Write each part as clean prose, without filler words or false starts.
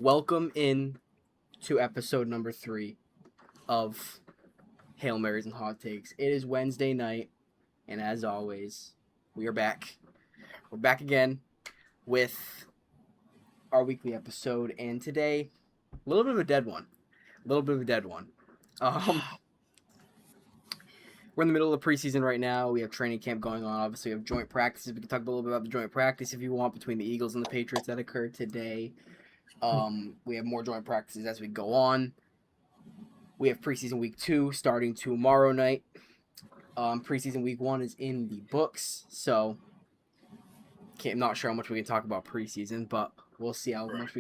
Welcome in to episode number 3 of Hail Marys and Hot Takes. It is Wednesday night, and as always, we are back. We're back again with our weekly episode, and today, a little bit of a dead one. We're in the middle of the preseason right now. We have training camp going on. Obviously, we have joint practices. We can talk a little bit about the joint practice if you want between the Eagles and the Patriots that occurred today. We have more joint practices as we go on. We have preseason week 2 starting tomorrow night. Preseason week 1 is in the books, so I'm not sure how much we can talk about preseason, but we'll see how much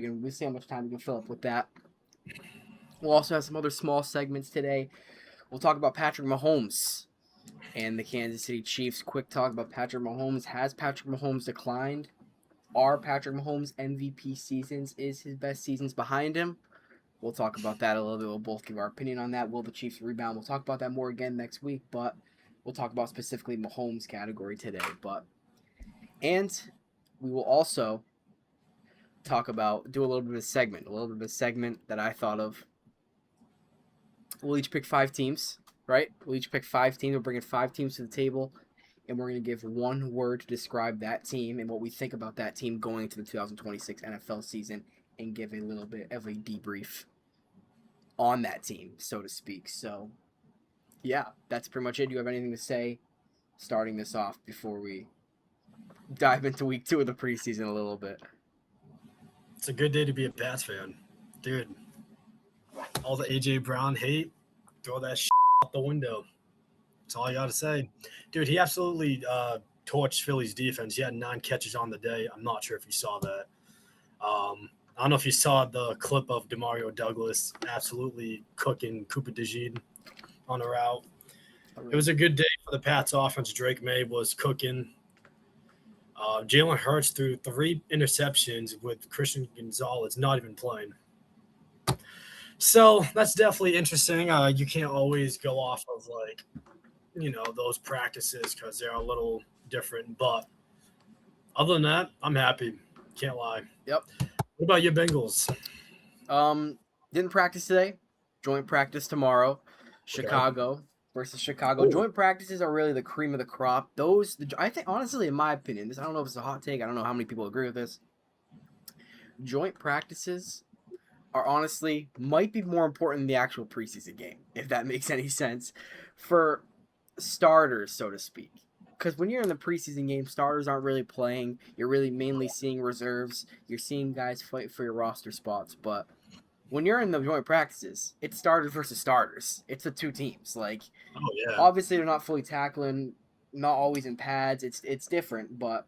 time we can fill up with that. We'll also have some other small segments today. We'll talk about Patrick Mahomes and the Kansas City Chiefs. Quick talk about Patrick Mahomes. Has Patrick Mahomes declined? Are Patrick Mahomes' MVP seasons? Is his best seasons behind him? We'll talk about that a little bit. We'll both give our opinion on that. Will the Chiefs rebound? We'll talk about that more again next week, but we'll talk about specifically Mahomes category today. And we will also do a little bit of a segment that I thought of. We'll each pick 5 teams, right? We're bringing 5 teams to the table, and we're going to give one word to describe that team and what we think about that team going into the 2026 NFL season, and give a little bit of a debrief on that team, so to speak. So, yeah, that's pretty much it. Do you have anything to say starting this off before we dive into week 2 of the preseason a little bit? It's a good day to be a Pats fan. Dude, all the A.J. Brown hate, throw that shit out the window. That's all I got to say. Dude, he absolutely torched Philly's defense. He had 9 catches on the day. I'm not sure if you saw that. I don't know if you saw the clip of Demario Douglas absolutely cooking Cooper DeJean on a route. It was a good day for the Pats offense. Drake May was cooking. Jalen Hurts threw 3 interceptions with Christian Gonzalez not even playing. So that's definitely interesting. You can't always go off of those practices because they're a little different. But other than that, I'm happy. Can't lie. Yep. What about your Bengals? Didn't practice today. Joint practice tomorrow. Chicago versus Chicago. Ooh. Joint practices are really the cream of the crop. I think, honestly, in my opinion, I don't know if it's a hot take. I don't know how many people agree with this. Joint practices are honestly might be more important than the actual preseason game, if that makes any sense, for starters, so to speak. Because when you're in the preseason game, starters aren't really playing. You're really mainly seeing reserves. You're seeing guys fight for your roster spots. But when you're in the joint practices, it's starters versus starters. It's the 2 teams. Obviously they're not fully tackling, not always in pads. It's different, but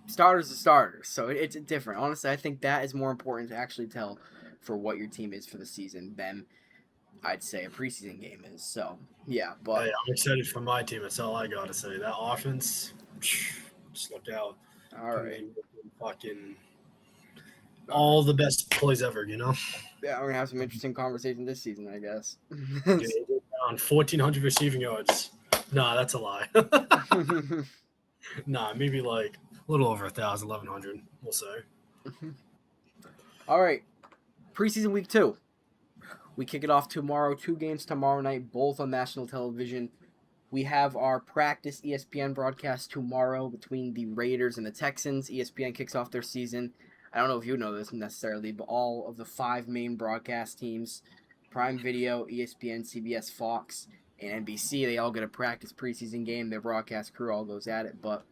starters are starters, so it's different. Honestly, I think that is more important to actually tell for what your team is for the season than I'd say a preseason game is. So, yeah. But hey, I'm excited for my team. That's all I got to say. That offense, just look out. All right. Fucking all the best plays ever, Yeah, we're going to have some interesting conversation this season, I guess. On 1,400 receiving yards. Nah, that's a lie. Nah, maybe like a little over 1,000, 1,100, we'll say. All right. Preseason week 2. We kick it off tomorrow. 2 games tomorrow night, both on national television. We have our practice ESPN broadcast tomorrow between the Raiders and the Texans. ESPN kicks off their season. I don't know if you know this necessarily, but all of the 5 main broadcast teams, Prime Video, ESPN, CBS, Fox, and NBC, they all get a practice preseason game. Their broadcast crew all goes at it. But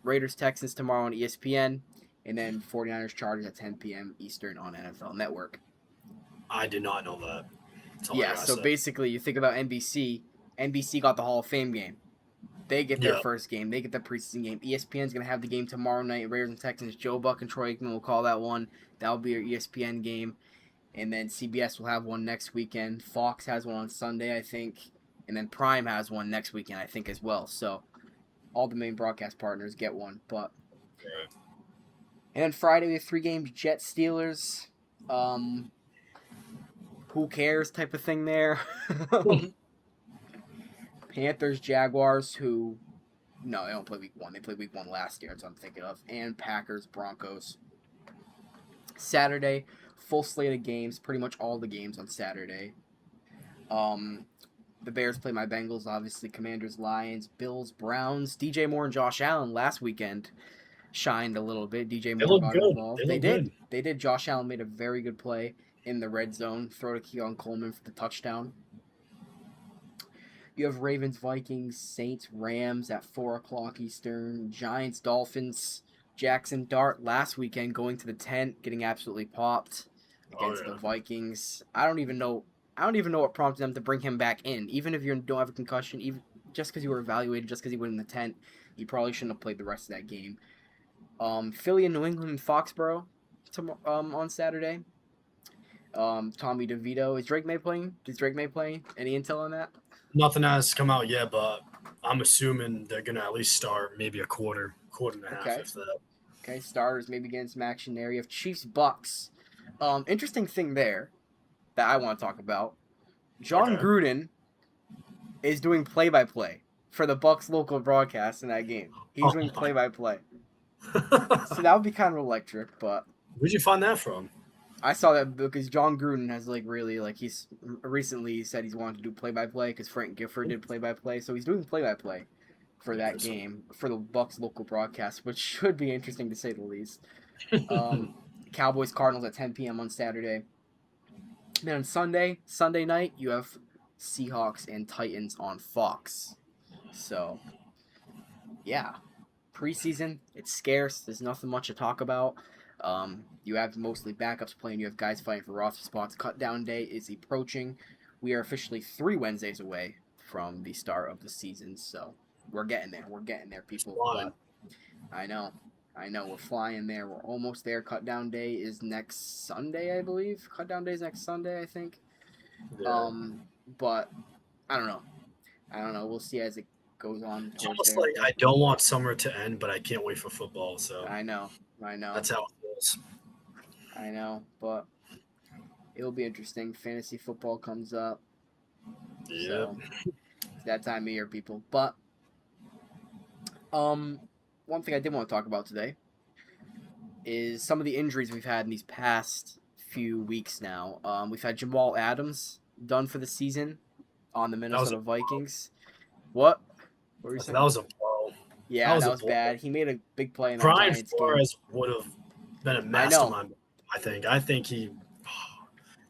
Raiders, Texans tomorrow on ESPN, and then 49ers, Chargers at 10 p.m. Eastern on NFL Network. I did not know that. Yeah, so basically you think about NBC. NBC got the Hall of Fame game. They get their first game. They get the preseason game. ESPN's going to have the game tomorrow night. Raiders and Texans. Joe Buck and Troy Aikman will call that one. That'll be your ESPN game. And then CBS will have one next weekend. Fox has one on Sunday, I think. And then Prime has one next weekend, I think, as well. So all the main broadcast partners get one. And then Friday we have 3 games. Jets, Steelers. Who cares type of thing there. Panthers, Jaguars, no, they don't play week 1. They played week 1 last year, that's what I'm thinking of. And Packers, Broncos. Saturday, full slate of games, pretty much all the games on Saturday. The Bears play my Bengals, obviously. Commanders, Lions, Bills, Browns. DJ Moore and Josh Allen last weekend shined a little bit. DJ They Moore look got good. involved. They They look did. good. They did. Josh Allen made a very good play in the red zone. Throw to Keon Coleman for the touchdown. You have Ravens, Vikings, Saints, Rams at 4 o'clock Eastern. Giants, Dolphins, Jackson Dart last weekend going to the tent, getting absolutely popped against the Vikings. I don't even know what prompted them to bring him back in. Even if you don't have a concussion, even just because you were evaluated, just because you went in the tent, you probably shouldn't have played the rest of that game. Philly and New England and Foxborough on Saturday. Tommy DeVito. Is Drake May playing? Is Drake May playing? Any intel on that? Nothing has come out yet, but I'm assuming they're gonna at least start maybe a quarter and a half, Okay. if that. Okay, starters maybe getting some action there. You have Chiefs Bucks. Interesting thing there that I want to talk about. John Okay. Gruden is doing play-by-play for the Bucks local broadcast in that game. He's doing play-by-play. So that would be kind of electric, but Where'd you find that from? I saw that because John Gruden has he's recently said he's wanted to do play-by-play because Frank Gifford did play-by-play, so he's doing play-by-play for that game for the Bucks local broadcast, which should be interesting to say the least. Cowboys Cardinals at 10 p.m. on Saturday. Then on Sunday night, you have Seahawks and Titans on Fox. So, yeah, preseason, it's scarce. There's nothing much to talk about. You have mostly backups playing. You have guys fighting for roster spots. Cut down day is approaching. We are officially 3 Wednesdays away from the start of the season. So we're getting there. We're getting there, people. But I know. We're flying there. We're almost there. Cut down day is next Sunday, I believe. Cut down day is next Sunday, I think. Yeah. But I don't know. We'll see as it goes on. It's almost like I don't want summer to end, but I can't wait for football. So I know. That's how it goes. I know, but it'll be interesting. Fantasy football comes up. Yeah. So it's that time of year, people. But one thing I did want to talk about today is some of the injuries we've had in these past few weeks now. We've had Jamal Adams done for the season on the Minnesota Vikings. What were you saying? That was a blow. Yeah, that was bad. He made a big play in that Brian Giants Flores would have been a mastermind. I think he.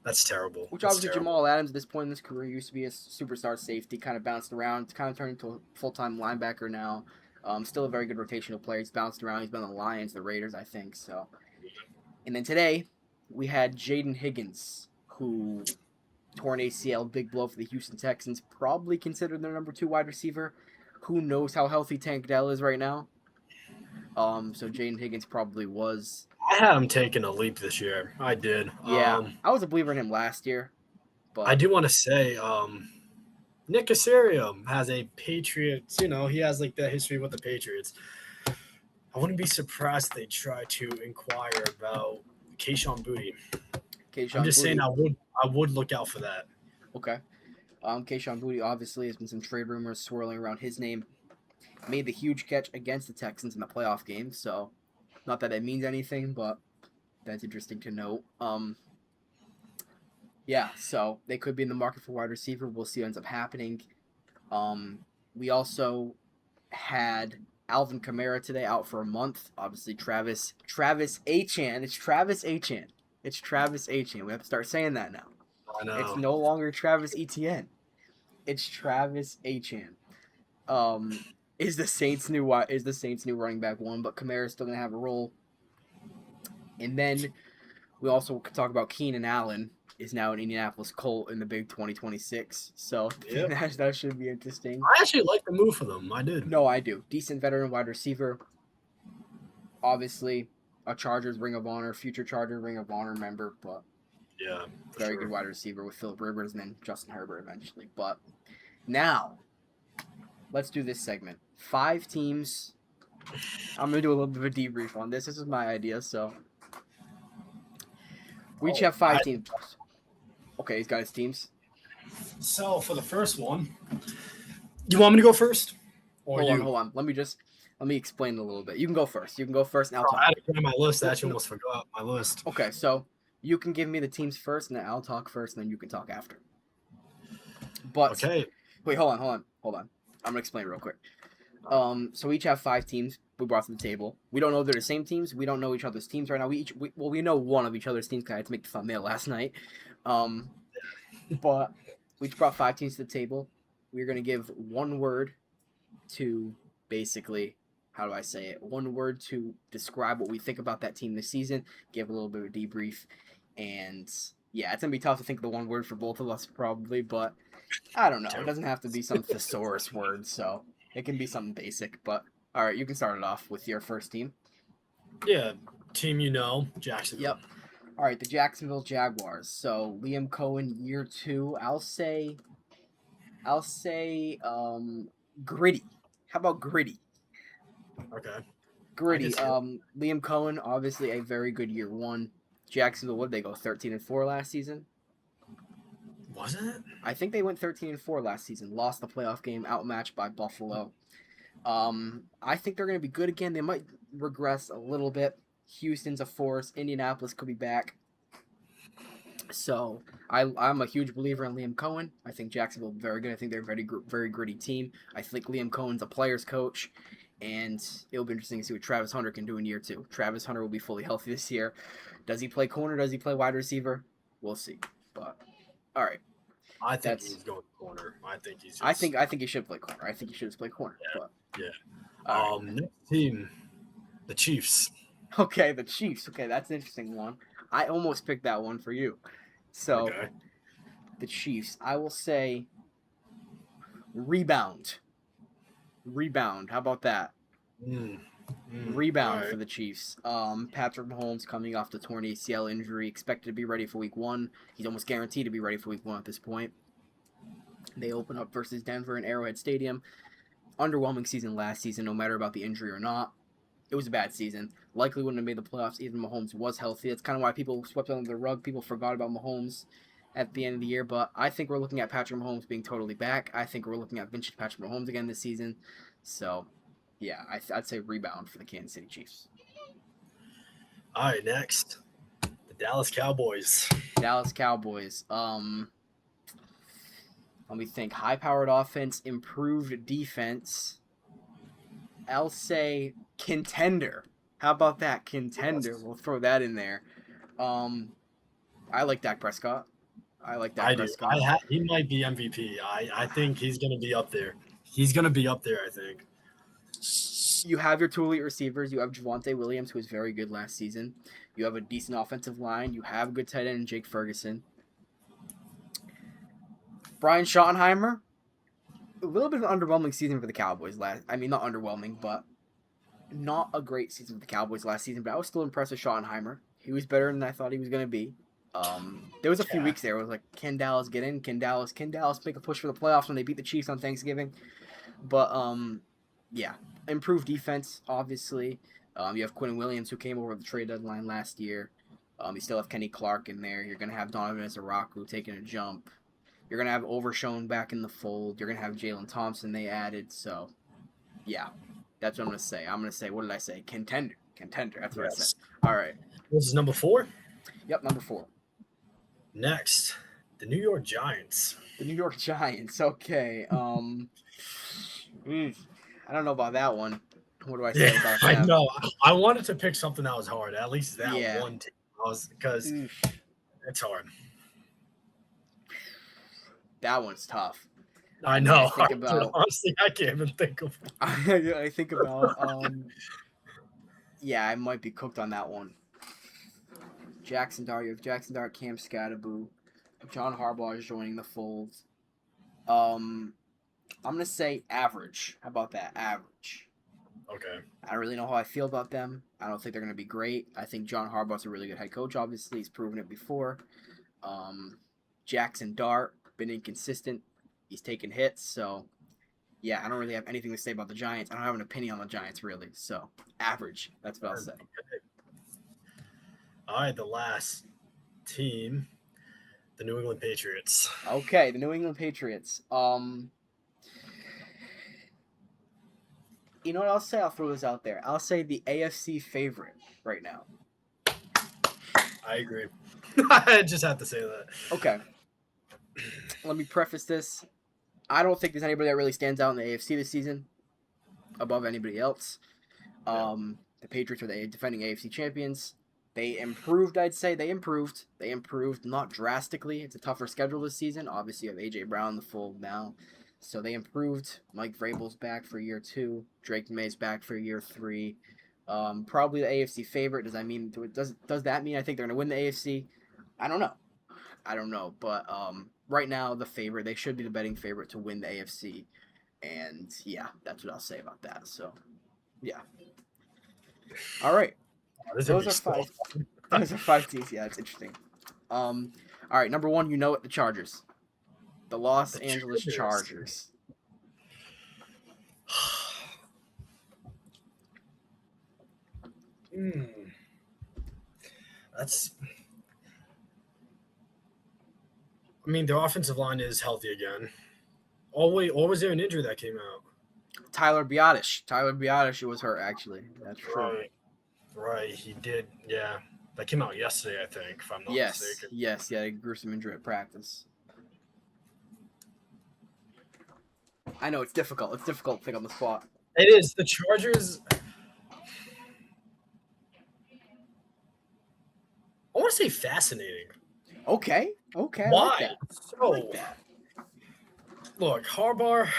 That's terrible. Which obviously Jamal Adams at this point in his career used to be a superstar safety, kind of bounced around, kind of turned into a full-time linebacker now. Still a very good rotational player. He's bounced around. He's been on the Lions, the Raiders, I think. So, and then today we had Jaden Higgins, who tore an ACL, big blow for the Houston Texans. Probably considered their number 2 wide receiver. Who knows how healthy Tank Dell is right now? So Jaden Higgins probably was. I had him taking a leap this year. I did. Yeah, I was a believer in him last year. But I do want to say, Nick Caserio has a Patriots. He has like that history with the Patriots. I wouldn't be surprised if they try to inquire about Kayshon Boutte. I'm just saying, I would look out for that. Okay. Kayshon Boutte obviously has been some trade rumors swirling around his name. Made the huge catch against the Texans in the playoff game, so not that it means anything, but that's interesting to note. Yeah, so they could be in the market for wide receiver. We'll see what ends up happening. We also had Alvin Kamara today out for a month. Obviously, Travis Achan. It's Travis Achan. It's Travis Achan. We have to start saying that now. I know. It's no longer Travis Etienne. It's Travis Achan. Is the Saints' new running back one, but Kamara's still gonna have a role. And then we also could talk about Keenan Allen is now an Indianapolis Colt in the big 2026. So that should be interesting. I actually like the move for them. I did. No, I do. Decent veteran wide receiver. Obviously, a Chargers Ring of Honor, future Charger Ring of Honor member, but yeah, very good wide receiver with Philip Rivers and then Justin Herbert eventually. But now, let's do this segment. 5 teams. I'm going to do a little bit of a debrief on this. This is my idea, so. We each have 5 teams. Okay, he's got his teams. So, for the first one, you want me to go first? Hold on. Let me just Let me explain a little bit. You can go first. You can go first, and I'll Oh, I talk. had to put in my list. I actually almost forgot my list. Okay, so you can give me the teams first, and then I'll talk first, and then you can talk after. But Okay. wait, hold on. I'm gonna explain real quick. So we each have 5 teams we brought to the table. We don't know they're the same teams. We don't know each other's teams right now. We know one of each other's teams. 'Cause I had to make the thumbnail last night. But we each brought 5 teams to the table. We're gonna give one word to basically, how do I say it? One word to describe what we think about that team this season. Give a little bit of a debrief, and yeah, it's gonna be tough to think of the one word for both of us probably, but I don't know. It doesn't have to be some thesaurus word, so it can be something basic. But all right, you can start it off with your first team. Yeah, team Jacksonville. Yep. All right, the Jacksonville Jaguars. So Liam Cohen, year 2. I'll say gritty. How about gritty? Okay. I can Gritty. see it. Liam Cohen, obviously a very good year 1. Jacksonville, what did they go 13-4 last season? Was it? I think they went 13-4 last season. Lost the playoff game, outmatched by Buffalo. I think they're going to be good again. They might regress a little bit. Houston's a force. Indianapolis could be back. So I'm a huge believer in Liam Cohen. I think Jacksonville very good. I think they're a very gritty team. I think Liam Cohen's a player's coach, and it'll be interesting to see what Travis Hunter can do in year 2. Travis Hunter will be fully healthy this year. Does he play corner? Does he play wide receiver? We'll see. But all right, I think he's going corner. I think he's. Just... I think he should play corner. I think he should just play corner. Yeah. But Yeah. all right. Next team, the Chiefs. Okay, the Chiefs. Okay, that's an interesting one. I almost picked that one for you. So, Okay. the Chiefs. I will say rebound. Rebound. How about that? Rebound Right. for the Chiefs. Patrick Mahomes coming off the torn ACL injury, expected to be ready for week 1. He's almost guaranteed to be ready for week 1 at this point. They open up versus Denver in Arrowhead Stadium. Underwhelming season last season, no matter about the injury or not. It was a bad season. Likely wouldn't have made the playoffs even if Mahomes was healthy. That's kind of why people swept under the rug. People forgot about Mahomes at the end of the year. But I think we're looking at Patrick Mahomes being totally back. I think we're looking at vintage Patrick Mahomes again this season. So, yeah, I'd say rebound for the Kansas City Chiefs. All right, next, the Dallas Cowboys. Dallas Cowboys. Let me think. High-powered offense, improved defense. I'll say contender. How about that? Contender. We'll throw that in there. I like Dak Prescott. I do. He might be MVP. I think he's going to be up there. I think. You have your 2 elite receivers. You have Javonte Williams, who was very good last season. You have a decent offensive line. You have a good tight end in Jake Ferguson. Brian Schottenheimer, a little bit of an underwhelming season for the Cowboys not underwhelming, but not a great season for the Cowboys last season. But I was still impressed with Schottenheimer. He was better than I thought he was going to be. There was a few weeks there where it was like, can Dallas get in? Can Dallas make a push for the playoffs when they beat the Chiefs on Thanksgiving? But yeah, improved defense, obviously. You have Quinn Williams, who came over the trade deadline last year. You still have Kenny Clark in there. You're going to have Donovan Ezaraku taking a jump. You're going to have Overshown back in the fold. You're going to have Jalen Thompson they added. So, yeah, that's what I'm going to say. I'm going to say, what did I say? Contender. That's what I said. All right. This is number 4? Yep, number 4. Next, the New York Giants. The New York Giants. Okay. I don't know about that one. What do I say about them? I know. I wanted to pick something that was hard. At least that one team. Because it's hard. That one's tough. I know. Honestly, I can't even think of one. I think about yeah, I might be cooked on that one. Jackson Dart, you have Jackson Dart, Cam Scatterboo, John Harbaugh is joining the fold. I'm gonna say average. How about that? Average. Okay. I don't really know how I feel about them. I don't think they're gonna be great. I think John Harbaugh's a really good head coach. Obviously, he's proven it before. Jackson Dart been inconsistent. He's taken hits, so yeah, I don't really have anything to say about the Giants. I don't have an opinion on the Giants really. So average. That's what I'll say. All right, the last team, the New England Patriots. Okay, the New England Patriots. You know what I'll say? I'll throw this out there. I'll say the AFC favorite right now. I agree. I just have to say that. Okay. Let me preface this. I don't think there's anybody that really stands out in the AFC this season above anybody else. The Patriots are the defending AFC champions. They improved, I'd say. They improved. They improved, not drastically. It's a tougher schedule this season. Obviously, you have A.J. Brown in the fold now. So they improved. Mike Vrabel's back for year 2. Drake May's back for year 3. Probably the AFC favorite. Does that mean I think they're going to win the AFC? I don't know. But right now, the favorite. They should be the betting favorite to win the AFC. And yeah, that's what I'll say about that. So, yeah. All right. Those are five. Those are 5 teams. Yeah, it's interesting. All right. Number 1, you know it. The Chargers, the Los Angeles Chargers. That's. I mean, their offensive line is healthy again. Oh wait, or was there an injury that came out? Tyler Biadasz was hurt, actually. That's true. Right. He did. Yeah, that came out yesterday, I think, if I'm not mistaken. Yes. Yeah, a gruesome injury at practice. I know it's difficult. It's difficult to pick on the spot. It is. The Chargers. I want to say fascinating. Okay. Why? I like that. So, I like that. Look, Harbaugh.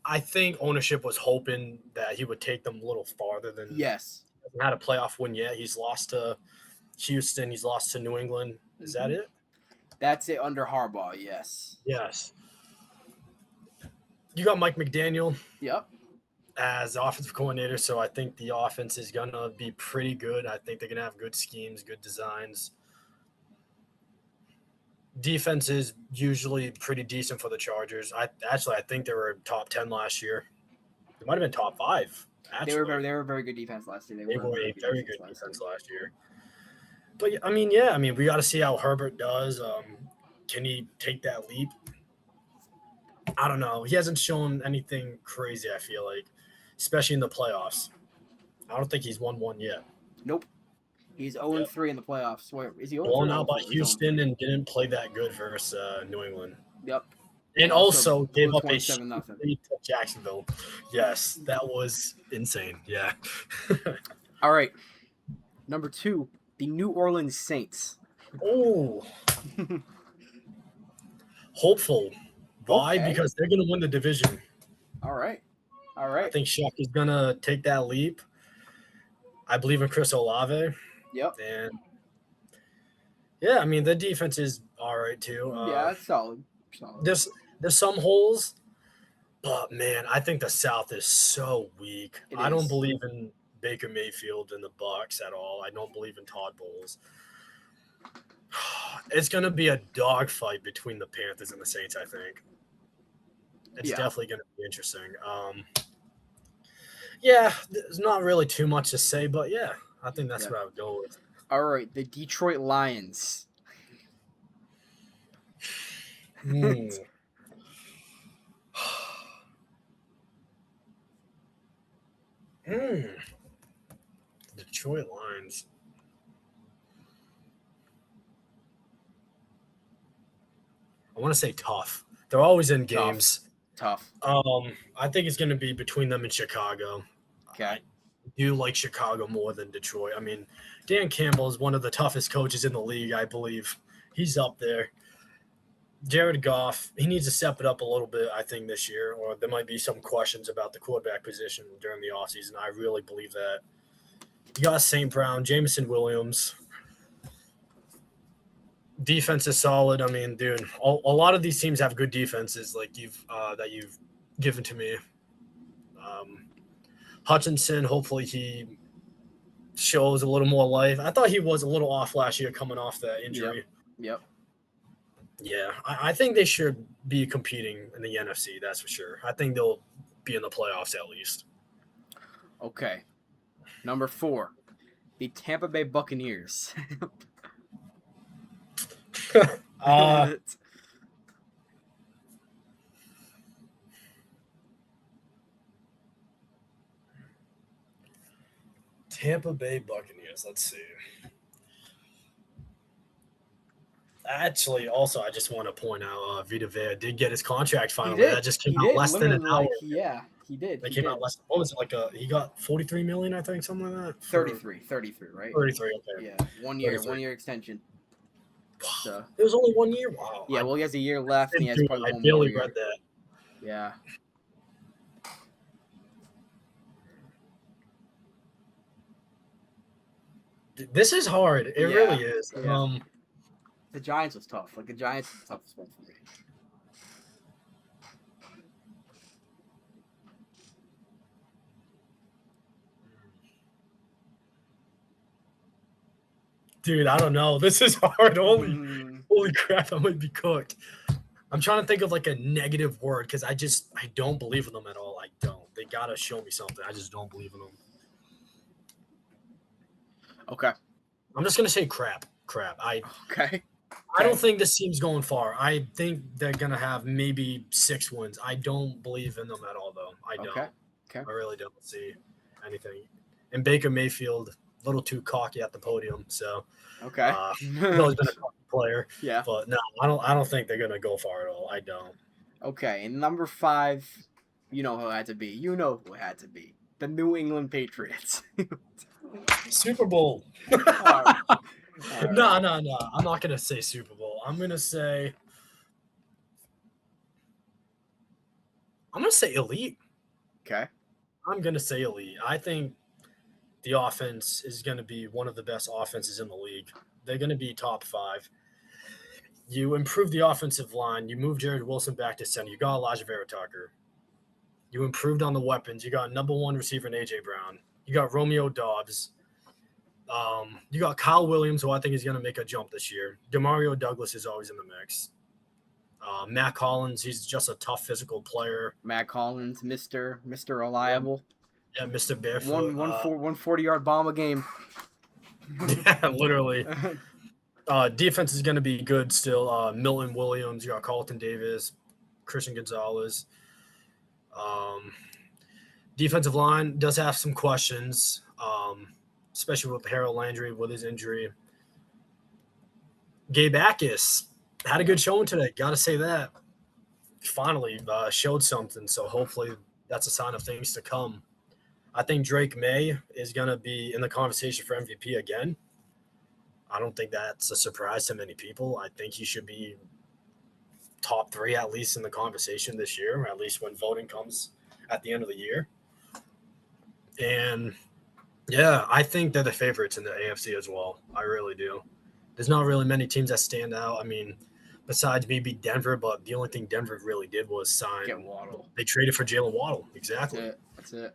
I think ownership was hoping that he would take them a little farther than. Yes. He hasn't had a playoff win yet. He's lost to Houston. He's lost to New England. Is that it? That's it under Harbaugh. Yes. Yes. You got Mike McDaniel. Yep. As offensive coordinator, so I think the offense is going to be pretty good. I think they're going to have good schemes, good designs. Defense is usually pretty decent for the Chargers. I think they were top 10 last year. They might have been top 5. Actually. They were a very good defense last year. They were a very good defense last year. But I mean, we got to see how Herbert does. Can he take that leap? I don't know. He hasn't shown anything crazy, I feel like, especially in the playoffs. I don't think he's won one yet. Nope. He's 0-3 in the playoffs. Where is he? Blown out by Houston and didn't play that good versus New England. Yep. And also gave up a 7-0 to Jacksonville. Yes, that was insane. Yeah. All right. Number 2, the New Orleans Saints. Oh. Hopeful. Why? Okay. Because they're going to win the division. All right. I think Shaq is going to take that leap. I believe in Chris Olave. Yep. And yeah, I mean, the defense is all right too. Yeah, it's solid. There's some holes, but man, I think the South is so weak. I don't believe in Baker Mayfield and the Bucs at all. I don't believe in Todd Bowles. It's going to be a dogfight between the Panthers and the Saints, I think. It's definitely going to be interesting. Yeah, there's not really too much to say, but yeah, I think that's what I would go with. All right, the Detroit Lions. Detroit Lions. I want to say tough. They're always in games. Tough. I think it's going to be between them and Chicago. Okay. I do like Chicago more than Detroit. I mean, Dan Campbell is one of the toughest coaches in the league, I believe. He's up there. Jared Goff, he needs to step it up a little bit, I think, this year, or there might be some questions about the quarterback position during the offseason. I really believe that. You got St. Brown, Jameson Williams. Defense is solid. I mean, dude, a lot of these teams have good defenses, like that you've given to me. Hutchinson, hopefully he shows a little more life. I thought he was a little off last year coming off that injury. Yep. Yeah, I think they should be competing in the NFC, that's for sure. I think they'll be in the playoffs at least. Okay. Number 4, the Tampa Bay Buccaneers. Tampa Bay Buccaneers. Let's see. Actually, also, I just want to point out Vita Vea did get his contract He finally. did. That just came He out did. less than an Literally, hour. yeah, he did. That He came did. out less. What was it? He got 43 million, I think, something like that. 33, right? 33. Okay. Yeah, 1 year, 33. 1 year extension. So It was only 1 year. Wow. yeah, well, he has a year left, and he has probably I one more barely year. read that. Yeah. This is hard. It Yeah, really is. yeah. The Giants was tough. Like the Giants was the toughest one for me. Dude, I don't know. This is hard. Holy crap, I might be cooked. I'm trying to think of like a negative word because I don't believe in them at all. I don't. They gotta show me something. I just don't believe in them. Okay. I'm just gonna say crap. Okay. I don't think this team's going far. I think they're gonna have maybe 6 wins. I don't believe in them at all, though. I don't. Okay. I really don't see anything. And Baker Mayfield, a little too cocky at the podium. So okay. He's always been a cocky player. Yeah. But no, I don't think they're gonna go far at all. I don't. Okay. And number 5, you know who it had to be. You know who it had to be. The New England Patriots. Super Bowl. All right. No. I'm not gonna say Super Bowl. I'm gonna say elite. Okay. I'm gonna say elite. I think the offense is gonna be one of the best offenses in the league. They're gonna be top 5. You improve the offensive line. You move Jared Wilson back to center. You got Elijah Vera Tucker. You improved on the weapons. You got number 1 receiver in AJ Brown. You got Romeo Dobbs. You got Kyle Williams, who I think is going to make a jump this year. Demario Douglas is always in the mix. Matt Collins, he's just a tough physical player. Matt Collins, Mr. Reliable. Yeah, Mr. Barefoot. 140-yard bomb a game. Yeah, literally. Defense is going to be good still. Milton Williams, you got Carlton Davis, Christian Gonzalez. Defensive line does have some questions, especially with Harold Landry with his injury. Gabe Akis had a good showing today. Got to say that. Finally showed something, so hopefully that's a sign of things to come. I think Drake May is going to be in the conversation for MVP again. I don't think that's a surprise to many people. I think he should be top 3 at least in the conversation this year, at least when voting comes at the end of the year. And, yeah, I think they're the favorites in the AFC as well. I really do. There's not really many teams that stand out. I mean, besides maybe Denver, but the only thing Denver really did was sign. Get Waddle. They traded for Jalen Waddle. Exactly. That's it.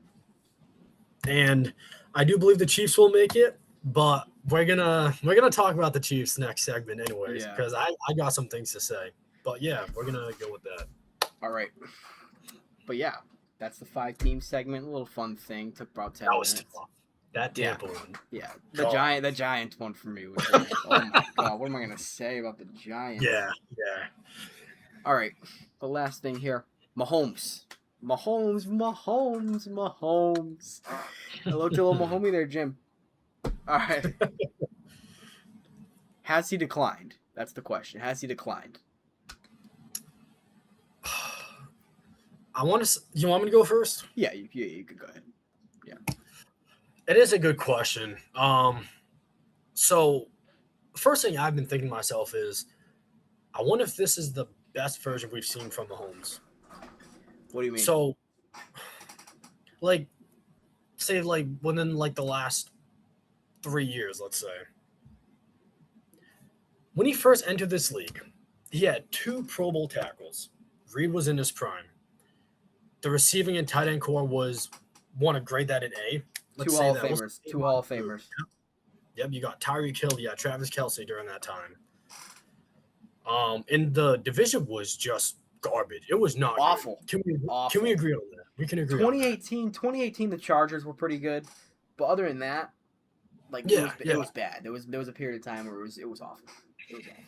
And I do believe the Chiefs will make it, but we're gonna talk about the Chiefs next segment anyways, because I got some things to say. But yeah, we're gonna go with that. All right. But yeah, that's the 5-team segment. A little fun thing. Took about 10 minutes. That was tough. That Tampa one. Yeah. The Giants one for me was like, oh my god, what am I gonna say about the Giants? Yeah. All right. The last thing here. Mahomes. Hello to little Mahomie there, Jim. All right. Has he declined? That's the question. Has he declined? You want me to go first? Yeah, you could go ahead. Yeah. It is a good question. So first thing I've been thinking to myself is, I wonder if this is the best version we've seen from Mahomes. What do you mean? So, say within the last 3 years, let's say. When he first entered this league, he had 2 Pro Bowl tackles. Reed was in his prime. The receiving and tight end core was, want to grade that an A. 2 Hall of Famers. 2 Hall of Famers. Yep, you got Tyreek Hill, you got Travis Kelce during that time. And the division was just garbage. It was not awful. Can we agree on that? We can agree. 2018, the Chargers were pretty good, but other than that, it was bad. There was a period of time where it was awful. It was awful.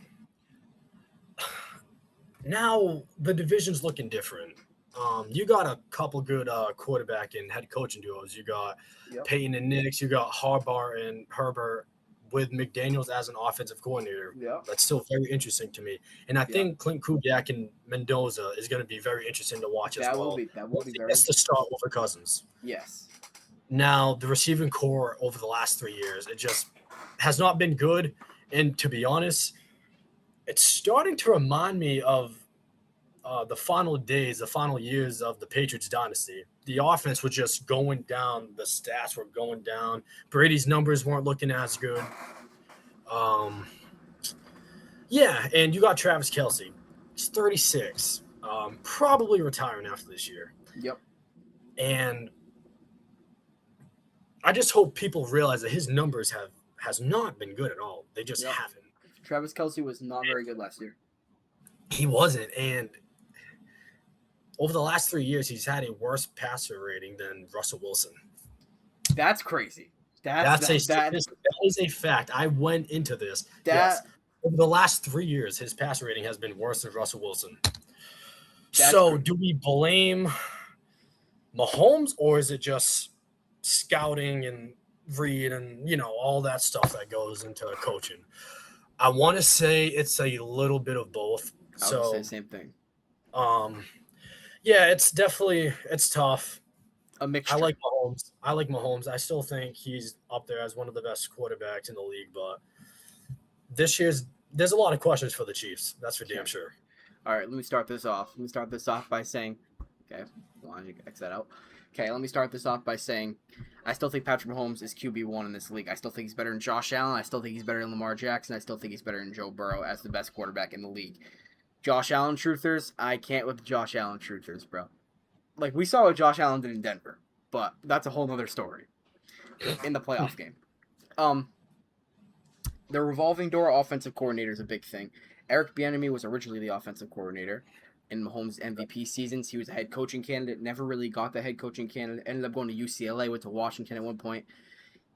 Now the division's looking different. You got a couple good quarterback and head coaching duos. You got Yep. Peyton and Nix. You got Harbaugh and Herbert with McDaniels as an offensive coordinator. Yep. That's still very interesting to me. And I Yep. think Clint Kubiak and Mendoza is going to be very interesting to watch as well. That will be very That's the start over Cousins. yes. Now, the receiving core over the last 3 years, it just has not been good. And to be honest, it's starting to remind me of the final days, the final years of the Patriots dynasty. The offense was just going down. The stats were going down. Brady's numbers weren't looking as good. Um, yeah, and you got Travis Kelce. He's 36, probably retiring after this year. Yep. And I just hope people realize that his numbers has not been good at all. They just Yep. haven't. Travis Kelce was not very good last year. He wasn't, and over the last 3 years, he's had a worse passer rating than Russell Wilson. That's crazy. That is a fact. I went into this. Yes. Over the last 3 years, his passer rating has been worse than Russell Wilson. So, do we blame Mahomes, or is it just scouting and Reed and all that stuff that goes into coaching? I want to say it's a little bit of both. I would say the same thing. Yeah, it's tough. A mixture. I like Mahomes. I still think he's up there as one of the best quarterbacks in the league, but there's a lot of questions for the Chiefs. That's for damn sure. All right, let me start this off. By saying, okay, why don't you X that out? Okay, let me start this off by saying, I still think Patrick Mahomes is QB1 in this league. I still think he's better than Josh Allen. I still think he's better than Lamar Jackson. I still think he's better than Joe Burrow as the best quarterback in the league. Josh Allen truthers, I can't with the Josh Allen truthers, bro. Like, we saw what Josh Allen did in Denver, but that's a whole nother story in the playoff game. The revolving door offensive coordinator is a big thing. Eric Bieniemy was originally the offensive coordinator in Mahomes' MVP seasons. He was a head coaching candidate, never really got the head coaching candidate, ended up going to UCLA, went to Washington at one point.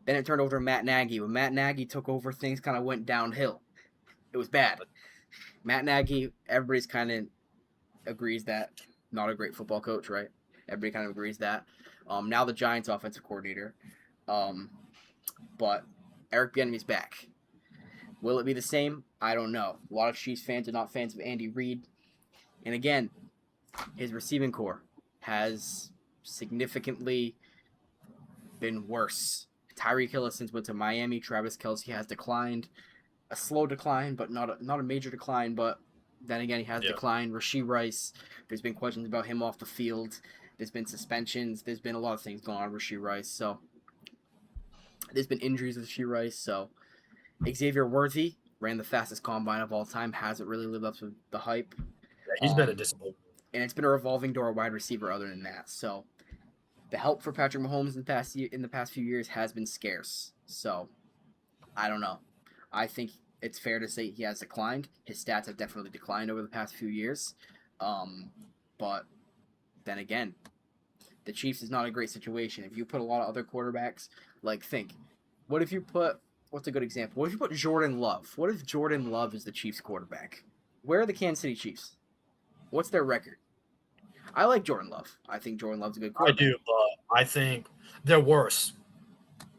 Then it turned over to Matt Nagy. When Matt Nagy took over, things kind of went downhill. It was bad. Matt Nagy, everybody's kind of agrees that not a great football coach, right? Everybody kind of agrees that. Now the Giants offensive coordinator. But Eric Bieniemy's back. Will it be the same? I don't know. A lot of Chiefs fans are not fans of Andy Reid. And again, his receiving core has significantly been worse. Tyreek Hill has since went to Miami. Travis Kelce has declined. A slow decline, but not a major decline. But then again, he has declined. Rashee Rice, there's been questions about him off the field. There's been suspensions. There's been a lot of things going on with Rashee Rice. So there's been injuries with Rashee Rice. So Xavier Worthy ran the fastest combine of all time. Hasn't really lived up to the hype. Yeah, he's been a disappointment. And it's been a revolving door wide receiver other than that. So the help for Patrick Mahomes in the past few years has been scarce. So I don't know. I think it's fair to say he has declined. His stats have definitely declined over the past few years. But then again, the Chiefs is not a great situation. If you put a lot of other quarterbacks, what's a good example? What if you put Jordan Love? What if Jordan Love is the Chiefs quarterback? Where are the Kansas City Chiefs? What's their record? I like Jordan Love. I think Jordan Love's a good quarterback. I do, but I think they're worse.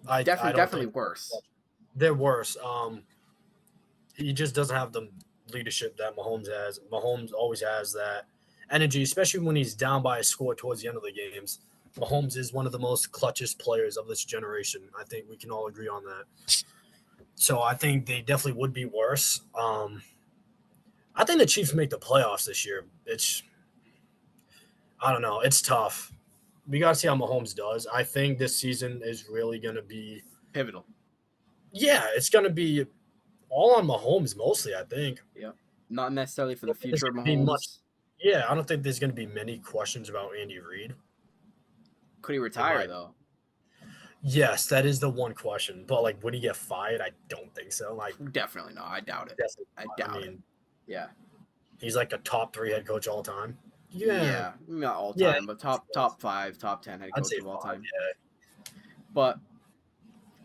Definitely worse. They're worse. He just doesn't have the leadership that Mahomes has. Mahomes always has that energy, especially when he's down by a score towards the end of the games. Mahomes is one of the most clutchest players of this generation. I think we can all agree on that. So I think they definitely would be worse. I think the Chiefs make the playoffs this year. I don't know. It's tough. We got to see how Mahomes does. I think this season is really going to be pivotal. Yeah, it's going to be all on Mahomes mostly, I think. Yeah. Not necessarily for the future of Mahomes. I don't think there's going to be many questions about Andy Reid. Could he retire, though? Yes, that is the one question. But, would he get fired? I don't think so. Definitely not. I doubt it. I doubt it. Yeah. He's like a top 3 head coach all time. Yeah. Not all time, but top 5, top 10 head coach of all time. Yeah. But,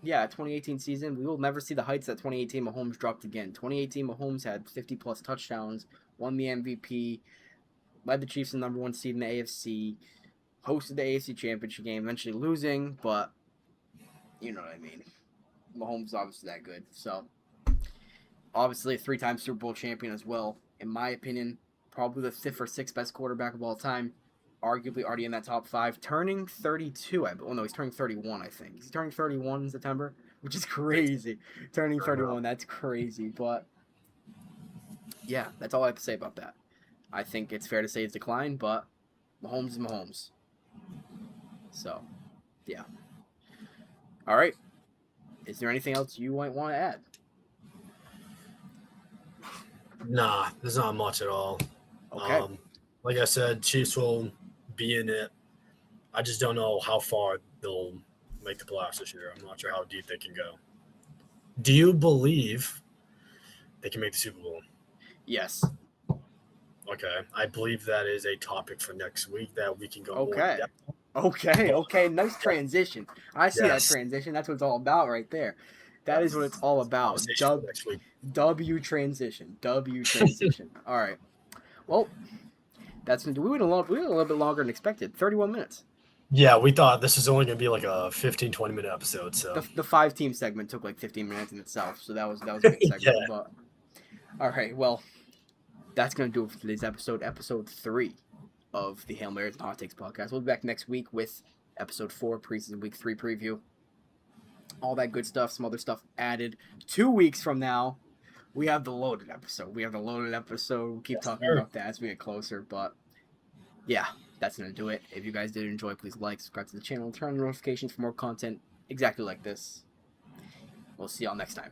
2018 season, we will never see the heights that 2018 Mahomes dropped again. 2018 Mahomes had 50-plus touchdowns, won the MVP, led the Chiefs in the #1 seed in the AFC, hosted the AFC Championship game, eventually losing, but you know what I mean. Mahomes is obviously that good. So, obviously a 3-time Super Bowl champion as well. In my opinion, probably the 5th or 6th best quarterback of all time. Arguably already in that top 5. Turning 32. No, he's turning 31, I think. He's turning 31 in September, which is crazy. Turning 31, that's crazy. But, yeah, that's all I have to say about that. I think it's fair to say it's declined, but Mahomes is Mahomes. So, yeah. All right. Is there anything else you might want to add? Nah, there's not much at all. Okay. Like I said, Chiefs will be in it. I just don't know how far they'll make the playoffs this year. I'm not sure how deep they can go. Do you believe they can make the Super Bowl? Yes. Okay. I believe that is a topic for next week that we can go more in depth. Okay. Nice transition. I see that transition. That's what it's all about right there. That is what it's all about. Next week. W transition. All right. Well, we went a little bit longer than expected. 31 minutes. Yeah, we thought this was only going to be like a 15, 20-minute episode. So the 5-team segment took like 15 minutes in itself. So that was a good segment. Yeah. But all right. Well, that's going to do it for today's episode 3 of the Hail Marys and Hot Takes podcast. We'll be back next week with episode 4, preseason week 3 preview. All that good stuff, some other stuff added. 2 weeks from now, we have the loaded episode. We'll keep talking about that as we get closer. But yeah, that's going to do it. If you guys did enjoy, please like, subscribe to the channel, and turn on notifications for more content exactly like this. We'll see y'all next time.